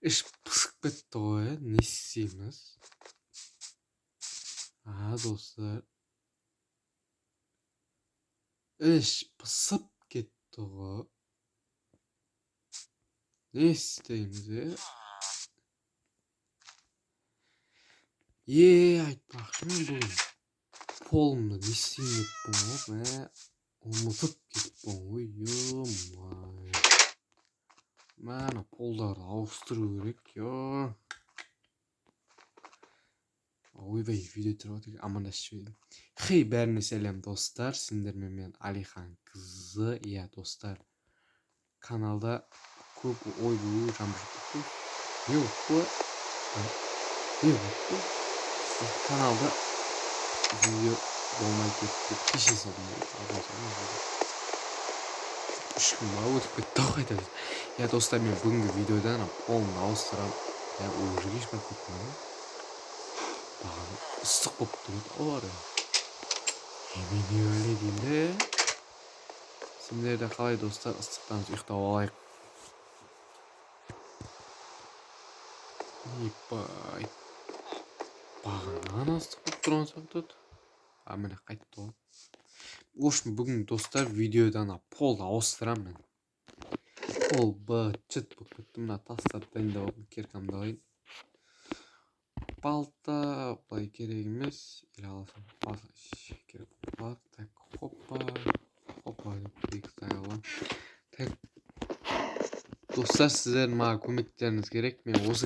іш пысып кетті ғой, не істейміз? Достар. Іш пысып кетті ғой. Не істейміз, айтпақшы мен бүгін полымды не істейін деппін ғой, ұмытып кетіппін ғой, ё-май. Мәні полдарды ауыстыру керек, ойбай, видео тұрып отыр, амандасып жібердім. Хей, бәріне сәлем достар, сендермен мен Алихан кызы. Достар, каналда көп жаңбыр каналда видео болмай кетті, кеше салдым. 3 күн ба өтіп кетті қайта. Достар, мен бүгінгі видеодан полымды ауыстырам. Уже кеш болып кетті. Бағаны ыстық болып тұрады олар. Мен не ойлайын де? Сендер де қалай достар, ыстықтан ұйықтап алайық. Епай. Бағана ыстық болып тұрған сақтады. Міне қайтты ғой. В общем, бүгін достар видеодан полды ауыстырам мен. Пол быт-чыт болып кетті. Мына тастарды дайындап алдым, керкамды алайын. Балта былай керек емес. Или аласам. Керек болады. Так, хоппа. Так. Достар, сіздердің маған көмектеріңіз керек. Мен осы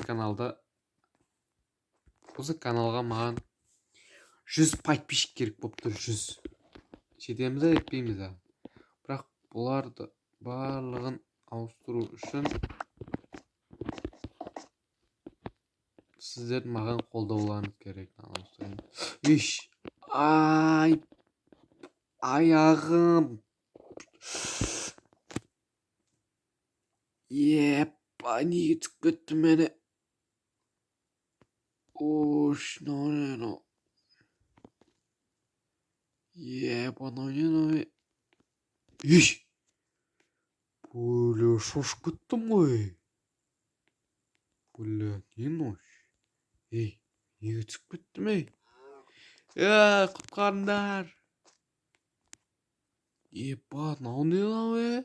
каналға маған 100 подписчик керек болып тұр, 100. Жетеміз етпейміз. Бірақ бұларды барлығын ауыстыру үшін сіздердің маған қолдауларыңыз керек. Аяғым. Неге түсіп кетті мені? Бля, шошып кеттім ғой. Бля, не ночь? Неге түсіп кеттім, құтқарыңдар. Мынау не?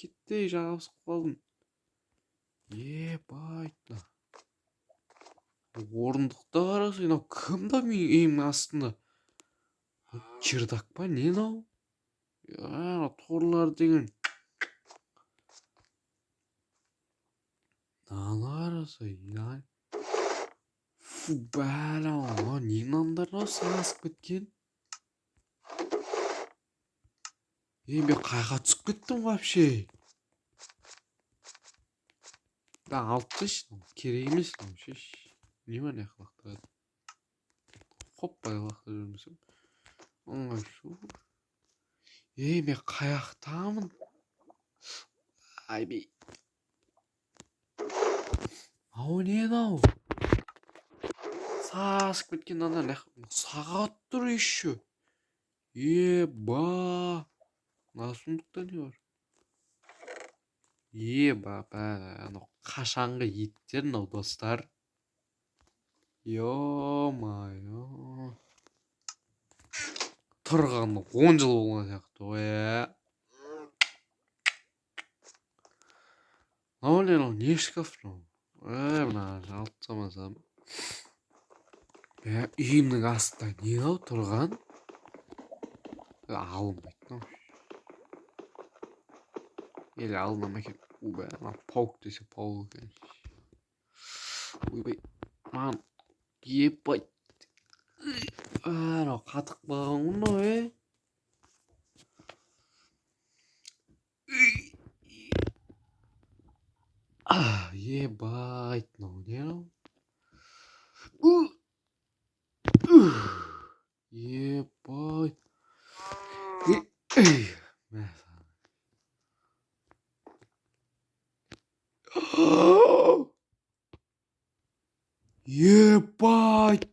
Кетті, жағабысып қалдым. Орындықта қарасы, кімда мен үйімнің астында? Чердак па, не мынау? Торлар деген. Қарасы, бәлі, не мынандарға сасып кеткен? Мен қайға түсіп кеттім вообще? Алып тастайшы, керек емес. Не бар, не қылақтырады? Хоппай қылақтырып жүрмесем. Оңайшы. Мен қаяқтамын? Бей. Не мынау? Сасып кеткен ана сағат тұр еще. Сундықта не бар? Қашанғы еттер мынау достар. Ё-майо. Тұрғаны 10 жыл болған сияқты ғой. Не шкаф мынау? Мына алып тастамасам. Үйімнің астында не тұрған? Алынбайды. Или алынам екен. Паук десе паук екен. Ойбай. Маған епай. Қатық бағын ғой. Ебай. Не мынау? Ебай. Ебать!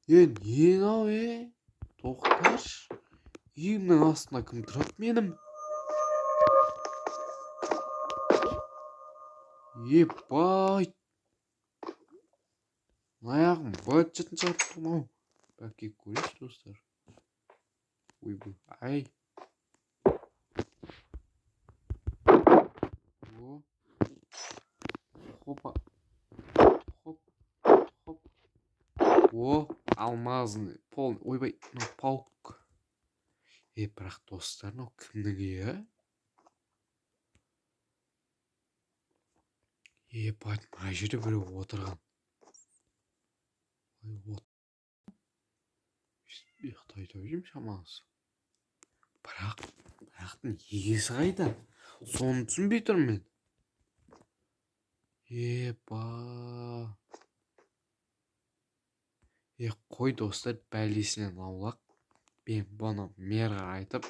Не мынау, тоқташы. Үйімнің астына кім тұрады менің? Ебать. Аяғым быт-жытын шығарып тұрмын ау. Бәке көресіз достар. Ойбай. Ай. О. Хопа. Хоп. Хоп. О. Алмазный. Полный. Ойбай. Мынау паук. Бірақ достар, мынау кімнің үйі? Ебать, мына жерде біреу отырған. Ұйықтайды ау деймін шамасы. Бірақтың егесі қайда? Соны түсінбей тұрмын мен. Қой достар, бәлесінен аулақ. Мен бұны мэрға айтып,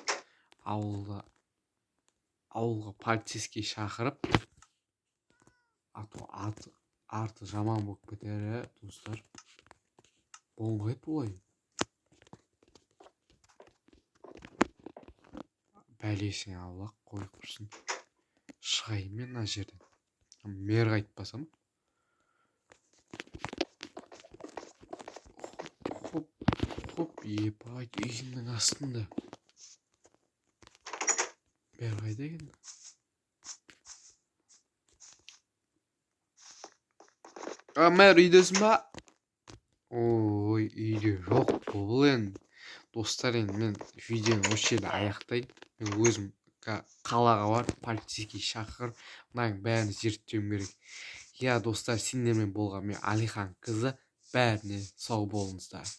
ауылға полицейский шақырып, арты жаман болып кетер, достар. Болмайды бұлай. Бәлесіне аулақ, қой құрсын. Шығайын мен мына жерден. Мэрға айтпасам. Хоп, ебать, үйінің астында. Мэр қайда екен? Мэр, үйдесің ба? Ой, үйде жоқ бұл енді. Достар, енді мен видеоны осы жерде аяқтайын. Мен өзім қалаға барып полицейский шақырып, мынаның бәрін зерттеуім керек. Я, достар, сендермен болған мен Алихан қызы, бәріне сау болыңыздар.